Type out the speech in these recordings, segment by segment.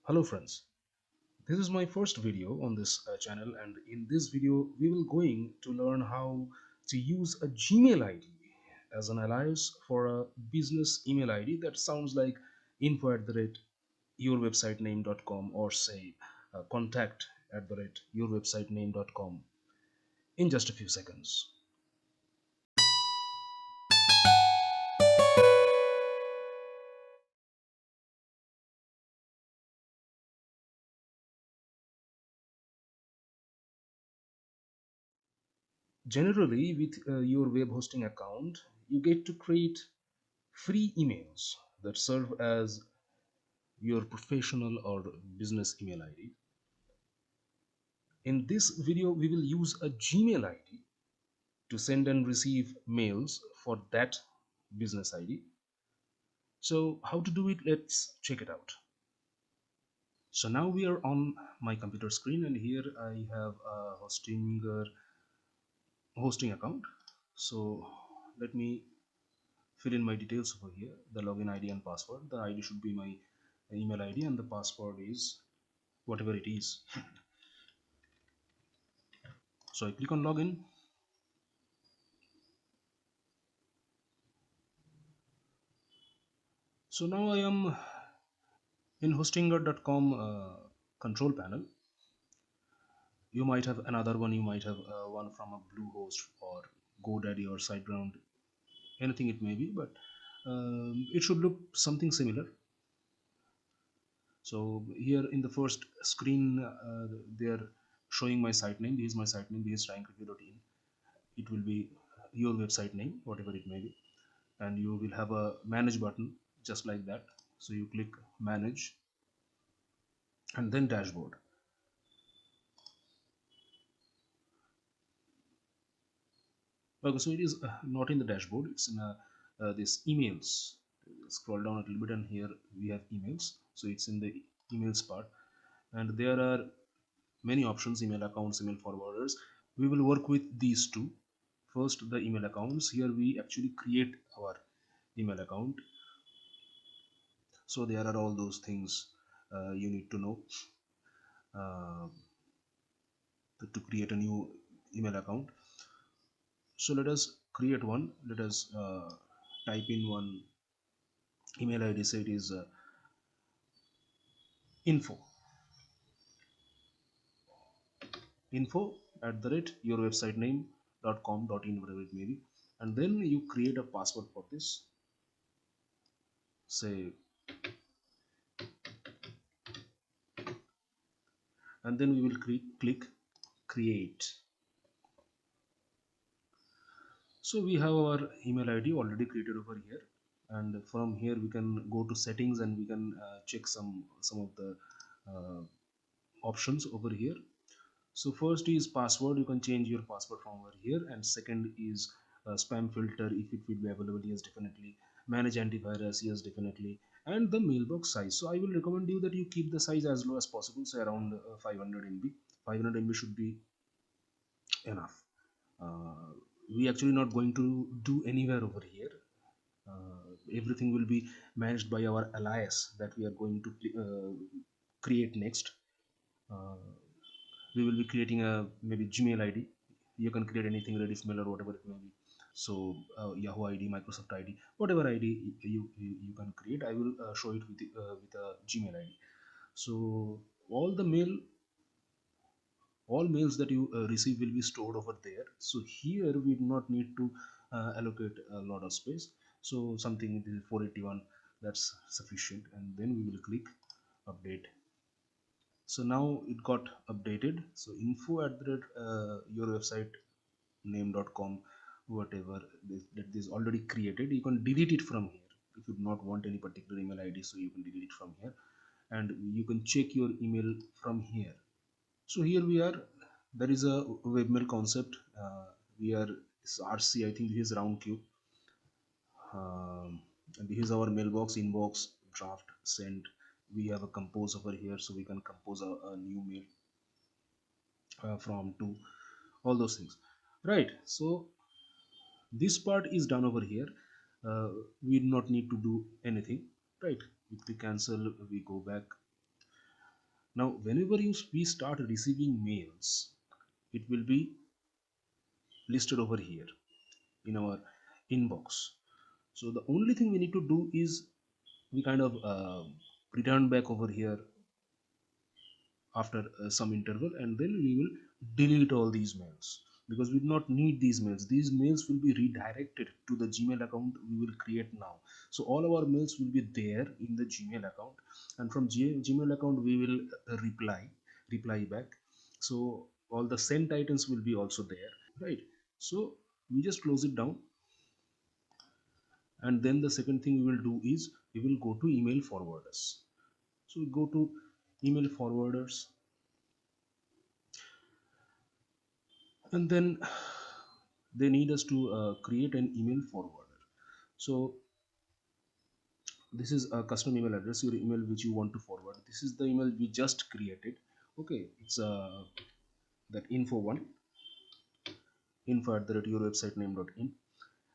Hello friends, this is my first video on this channel, and in this video we will going to learn how to use a Gmail ID as an alias for a business email ID that sounds like info at the rate yourwebsitename.com, or say contact at the rate yourwebsitename.com, in just a few seconds. Generally, with your web hosting account, you get to create free emails that serve as your professional or business email ID. In this video, we will use a Gmail ID to send and receive mails for that business ID. So how to do it? Let's check it out. So now we are on my computer screen, and here I have a hosting account. So let me fill in my details over here: the login ID and password. The ID should be my email ID, and the password is whatever it is. So I click on login. So now I am in hostinger.com control panel. You might have another one. You might have one from a Bluehost or GoDaddy or SiteGround, anything it may be, but it should look something similar. So here in the first screen, they are showing my site name. This is my site name. This is ryankripke.in. It will be your website name, whatever it may be, and you will have a manage button just like that. So you click manage and then dashboard. Okay, so it is not in the dashboard. It's in this emails. Scroll down a little bit, and here we have emails. So it's in the emails part, and there are many options: email accounts, email forwarders. We will work with these two. First, the email accounts. Here we actually create our email account. So there are all those things you need to know uh, to create a new email account. So let us create one. Let us type in one email ID. Say it is info info at the rate your website name.com.in, whatever it may be, and then you create a password for this. Say, and then we will click create. So we have our email ID already created over here, and from here we can go to settings, and we can check some of the uh, options over here. So first is password. You can change your password from over here, and second is spam filter, if it will be available. Yes, definitely. Manage antivirus. Yes, definitely. And the mailbox size. So I will recommend you that you keep the size as low as possible, say around 500 MB. 500 MB should be enough. uh, we actually not going to do anywhere over here. Everything will be managed by our alias that we are going to create next. uh, we will be creating a maybe Gmail ID. You can create anything, Redis mail or whatever it may be. So Yahoo ID, Microsoft ID, whatever ID you can create. I will show it with a Gmail ID. So all the all mails that you receive will be stored over there. So here we do not need to allocate a lot of space. So something 481, that's sufficient, and then we will click update. So now it got updated. So info at the your website name.com, whatever that is already created, you can delete it from here. If you do not want any particular email ID, so you can delete it from here, and you can check your email from here. So here we are. There is a webmail concept. We are RC. I think this is round cube. And this is our mailbox, inbox, draft, send. We have a compose over here, so we can compose a new mail from to all those things. Right. So this part is done over here. We do not need to do anything. Right. If we cancel, we go back. Now whenever we start receiving mails, it will be listed over here in our inbox. So the only thing we need to do is we kind of return back over here after some interval, and then we will delete all these mails, because we do not need these mails. These mails will be redirected to the Gmail account we will create now. So all our mails will be there in the Gmail account, and from Gmail account we will reply back. So all the sent items will be also there, right? So we just close it down, and then the second thing we will do is we will go to email forwarders. So we go to email forwarders, and then they need us to create an email forwarder. So this is a custom email address, your email which you want to forward. This is the email we just created. Okay, it's that info one, info at the rate your website name.in,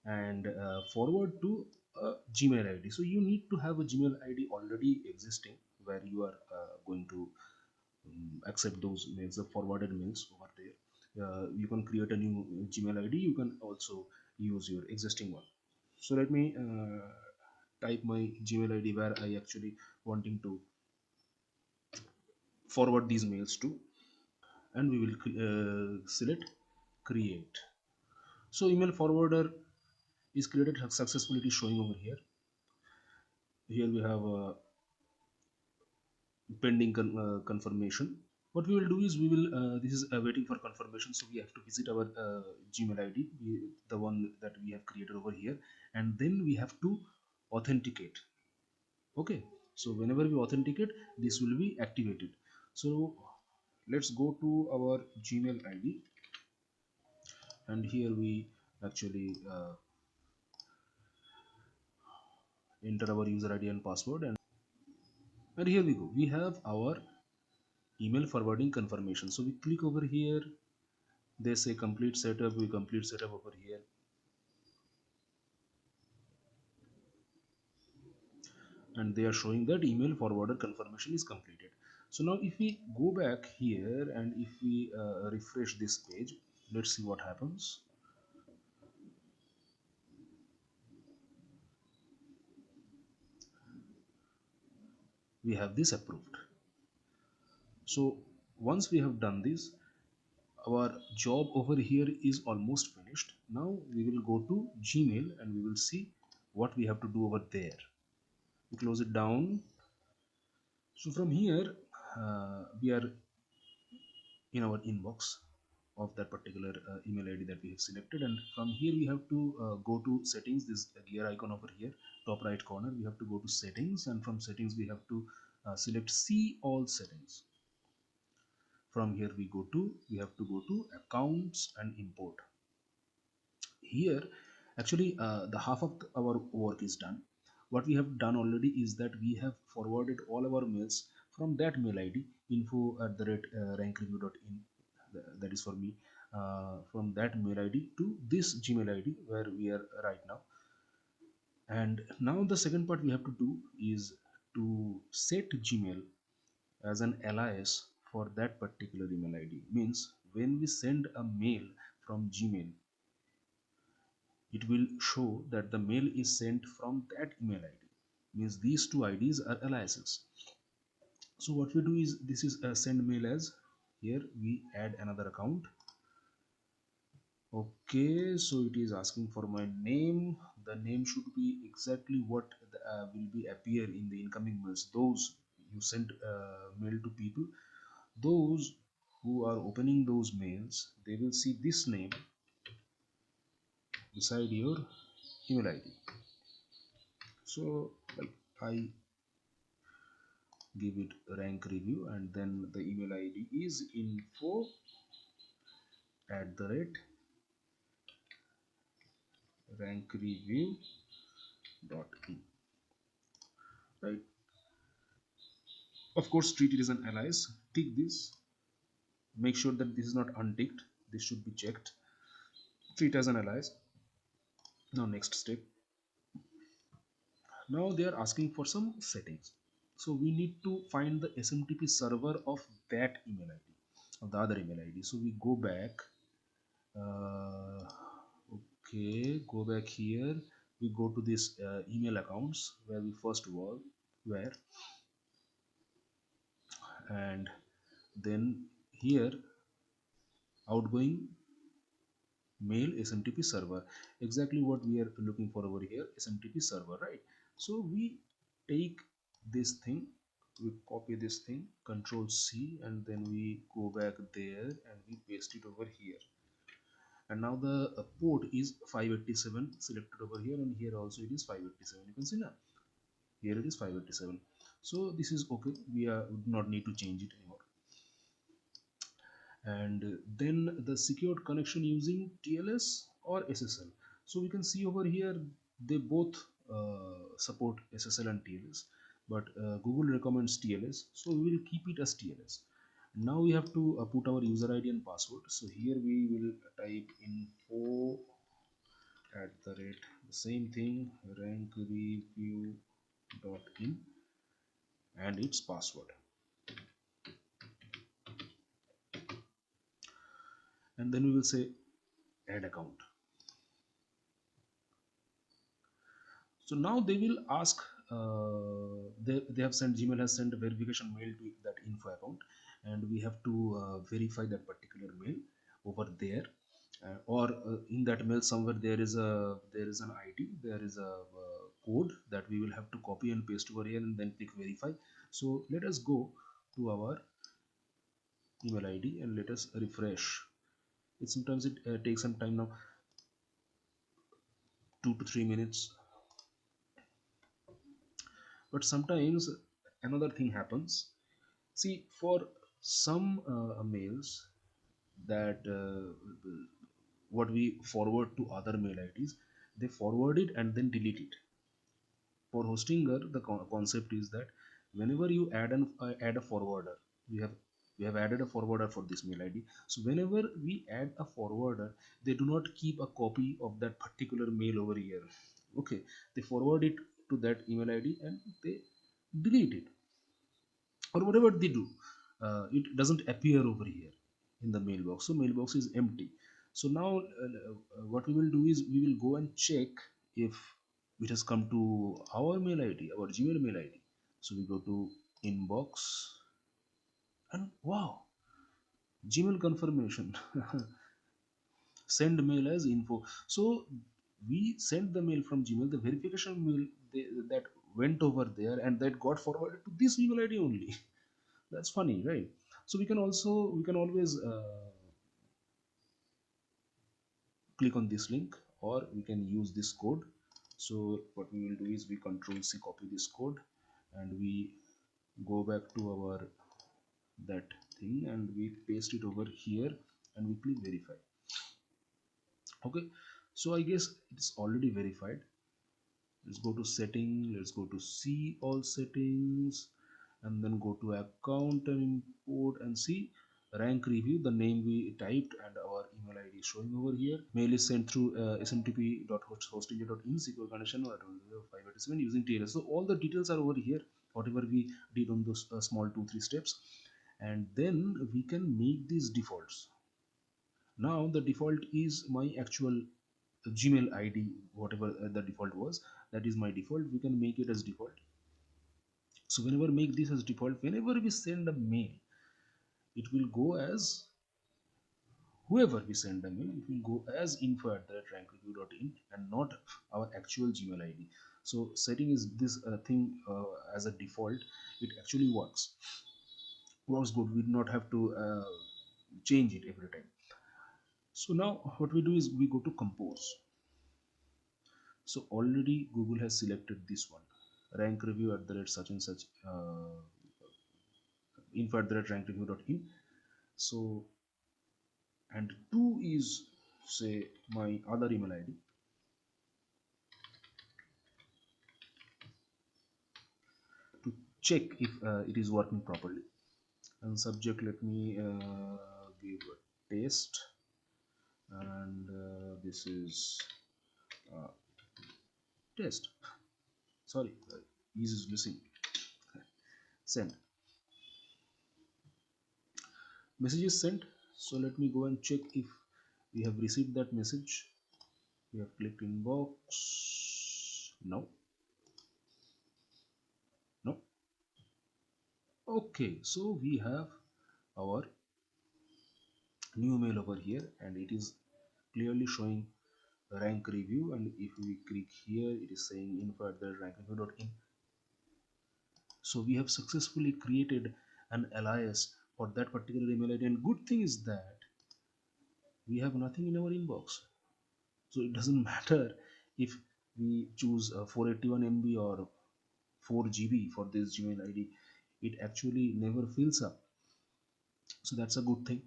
and forward to a Gmail ID. So you need to have a Gmail ID already existing, where you are going to accept those mails, the forwarded mails over there. You can create a new Gmail ID. You can also use your existing one. So let me type my Gmail ID where I actually wanting to forward these mails to, and we will select create. So email forwarder is created successfully. It is showing over here. Here we have a pending confirmation. What we will do is we will this is waiting for confirmation, so we have to visit our Gmail ID, the one that we have created over here, and then we have to authenticate. Okay, so whenever we authenticate, this will be activated. So let's go to our Gmail ID, and here we actually enter our user ID and password, and here we go, we have our email forwarding confirmation. So we click over here, they say complete setup, we complete setup over here, and they are showing that email forwarder confirmation is completed. So now if we go back here and if we refresh this page, let's see what happens. We have this approved. So once we have done this, our job over here is almost finished. Now we will go to Gmail and we will see what we have to do over there. We close it down. So from here we are in our inbox of that particular email ID that we have selected, and from here we have to go to settings, this gear icon over here, top right corner. We have to go to settings, and from settings we have to select see all settings. From here we have to go to accounts and import. Here actually the half of our work is done. What we have done already is that we have forwarded all our mails from that mail ID, info at the rate rankreview.in, that is for me, from that mail ID to this Gmail ID where we are right now. And now the second part we have to do is to set Gmail as an alias for that particular email ID. Means when we send a mail from Gmail, it will show that the mail is sent from that email ID. Means these two IDs are aliases. So what we do is, this is a send mail as, here we add another account. Okay, so it is asking for my name. The name should be exactly what will be appear in the incoming mails. Those you send mail to people, those who are opening those mails, they will see this name beside your email ID. So like I give it rank review, and then the email ID is info at the rate rankreview.in, right? Of course treat it as an alias. Tick this, make sure that this is not unticked, this should be checked. Treat as an alias. Now next step, now they are asking for some settings. So we need to find the SMTP server of that email ID, of the other email ID. So we go back, uh, okay, go back here, we go to this email accounts where we first were, and then here outgoing mail SMTP server, exactly what we are looking for over here, SMTP server, right? So we take this thing, we copy this thing, control C, and then we go back there and we paste it over here. And now the port is 587 selected over here, and here also it is 587. You can see now here it is 587. So this is okay, we do not need to change it anymore. And then the secured connection using TLS or SSL. So we can see over here they both support SSL and TLS, but Google recommends TLS, so we will keep it as TLS. Now we have to put our user ID and password. So here we will type info at the rate, the same thing, rankreview.in, and its password, and then we will say add account. So now they will ask, they have sent, Gmail has sent a verification mail to that info account, and we have to verify that particular mail over there, or in that mail somewhere there is an ID, there is a code that we will have to copy and paste over here and then click verify. So let us go to our email ID and let us refresh. It sometimes it takes some time now, 2 to 3 minutes. But sometimes another thing happens. See, for some mails that what we forward to other mail IDs, they forward it and then delete it. For Hostinger, the concept is that whenever you add a forwarder, we have we have added a forwarder for this mail ID. So whenever we add a forwarder, they do not keep a copy of that particular mail over here. Okay, they forward it to that email ID and they delete it, or whatever they do, it doesn't appear over here in the mailbox, so mailbox is empty. So now what we will do is we will go and check if it has come to our mail ID, our Gmail mail ID. So we go to inbox, and wow, Gmail confirmation. Send mail as info. So we sent the mail from Gmail, the verification mail, that went over there and that got forwarded to this email ID only. That's funny, right? So we can always click on this link, or we can use this code. So what we will do is we control C, copy this code, and we go back to our that thing and we paste it over here and we click verify. Okay, so I guess it's already verified. Let's go to setting, let's go to see all settings, and then go to account and import and see rank review, the name we typed and our email ID is showing over here. Mail is sent through smtp.hosting.in secure connection or 587 using TLS. So all the details are over here, whatever we did on those small 2 3 steps, and then we can make these defaults. Now the default is my actual Gmail ID, whatever the default was, that is my default. We can make it as default. So whenever make this as default, whenever we send a mail, it will go as whoever we send the mail, it will go as info@rankreview.in and not our actual Gmail ID. So setting is this thing as a default, it actually works good. We do not have to change it every time. So now what we do is we go to compose. So already Google has selected this one, rank review at the rate such and such, info at the rate rankreview.in. So, and two is say my other email ID. To check if it is working properly. And subject, let me give a test, and this is test. Sorry, is missing. Send. Message is sent. So let me go and check if we have received that message. We have clicked inbox. No, no. Okay, so we have our new mail over here, and it is clearly showing rank review. And if we click here, it is saying info at the rankreview.in. So we have successfully created an alias for that particular email ID. And good thing is that we have nothing in our inbox. So it doesn't matter if we choose 481 MB or 4 GB for this Gmail ID, it actually never fills up. So that's a good thing.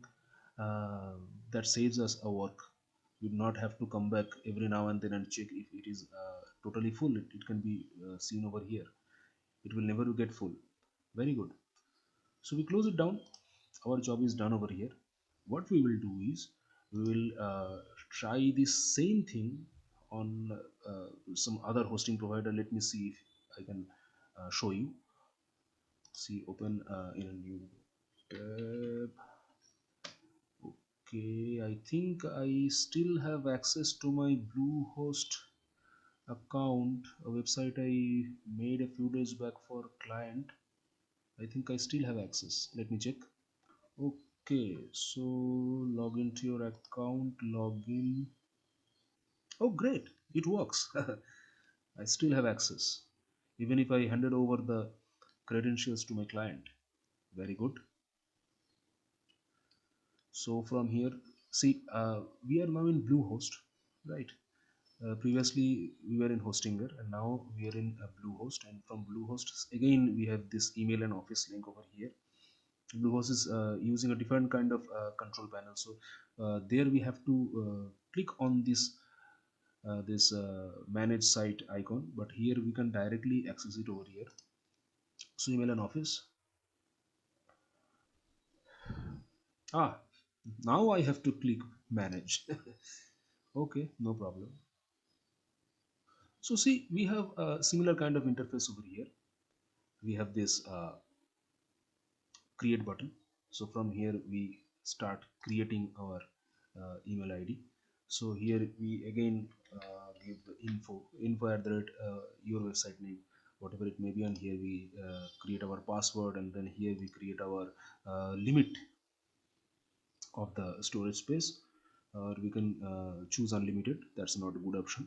uh, that saves us a work. We do not have to come back every now and then and check if it is totally full. It can be seen over here. It will never get full. Very good. So we close it down. Our job is done over here. What we will do is we will try this same thing on some other hosting provider. Let me see if I can show you. See, open in a new tab. Okay, I think I still have access to my Bluehost account, a website I made a few days back for client. I think I still have access. Let me check. Okay, so log into your account, login. Oh, great, it works. I still have access, even if I handed over the credentials to my client. Very good. So from here, see, we are now in Bluehost, right? Previously we were in Hostinger, and now we are in Bluehost. And from Bluehost again we have this email and office link over here. Bluehost is using a different kind of control panel. So there we have to click on this manage site icon, but here we can directly access it over here. So email and office. Ah, now I have to click manage. Okay, no problem. So see, we have a similar kind of interface over here. We have this create button. So from here we start creating our email ID. So here we again give the info at the rate your website name, whatever it may be. And here we create our password, and then here we create our limit of the storage space, or we can choose unlimited. That's not a good option.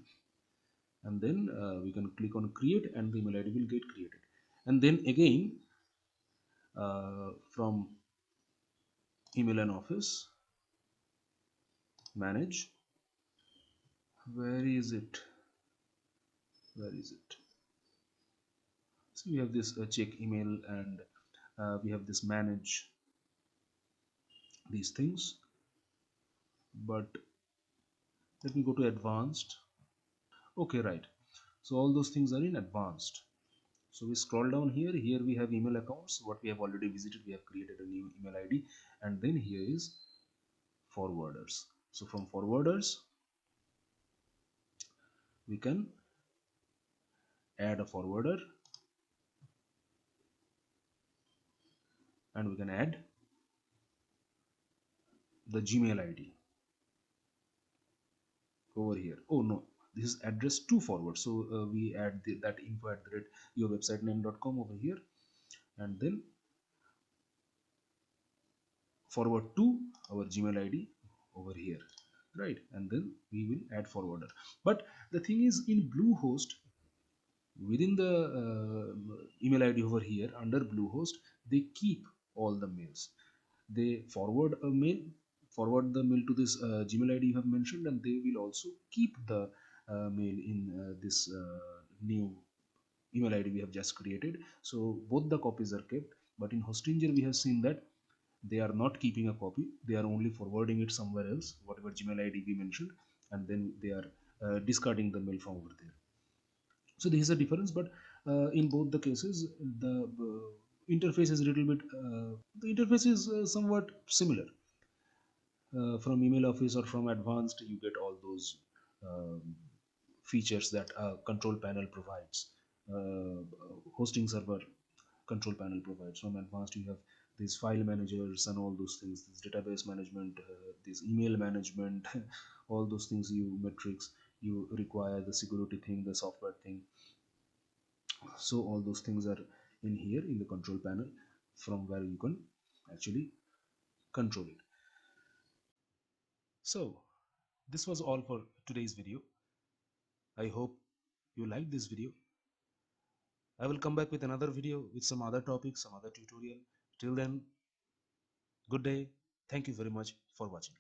And then we can click on create, and the email ID will get created. And then again from email and office, manage. Where is it? Where is it? So we have this check email, and we have this manage these things. But let me go to advanced. Okay, right. So all those things are in advanced. So we scroll down here. Here we have email accounts. What we have already visited, we have created a new email ID. And then here is forwarders. So from forwarders, we can add a forwarder, and we can add the Gmail ID over here. Oh no, this is address to forward. So we add that info at the rate your website name.com over here, and then forward to our Gmail ID over here, right? And then we will add forwarder. But the thing is, in Bluehost, within the email ID over here under Bluehost, they keep all the mails. They forward the mail to this Gmail ID you have mentioned, and they will also keep the mail in this new email ID we have just created. So both the copies are kept. But in Hostinger we have seen that they are not keeping a copy. They are only forwarding it somewhere else, whatever Gmail ID we mentioned, and then they are discarding the mail from over there. So this is a difference. But in both the cases, the interface is a little bit the interface is somewhat similar. From email office or from advanced, you get all those um, features that a control panel provides. uh, Hosting server, control panel provides. From advanced, you have these file managers and all those things, this database management, this email management, all those things you metrics you require, the security thing, the software thing. So all those things are in here in the control panel, from where you can actually control it. So this was all for today's video. I hope you liked this video. I will come back with another video with some other topic, some other tutorial. Till then, good day. Thank you very much for watching.